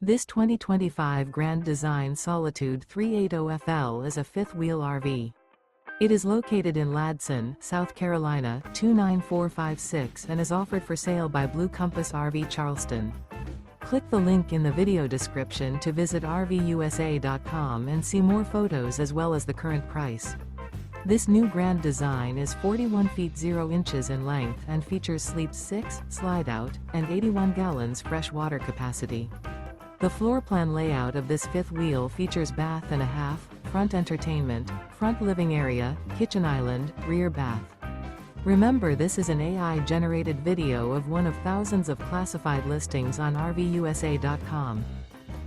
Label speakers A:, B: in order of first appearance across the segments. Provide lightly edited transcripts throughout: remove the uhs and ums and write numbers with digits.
A: This 2025 Grand Design Solitude 380FL is a fifth-wheel RV. It is located in Ladson, South Carolina, 29456 and is offered for sale by Blue Compass RV Charleston. Click the link in the video description to visit RVUSA.com and see more photos as well as the current price. This new Grand Design is 41 feet 0 inches in length and features Sleep 6, Slideout, and 81 gallons fresh water capacity. The floor plan layout of this fifth wheel features bath and a half, front entertainment, front living area, kitchen island, rear bath. Remember, this is an AI-generated video of one of thousands of classified listings on RVUSA.com.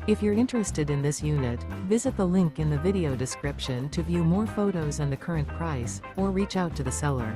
A: If you're interested in this unit, visit the link in the video description to view more photos and the current price, or reach out to the seller.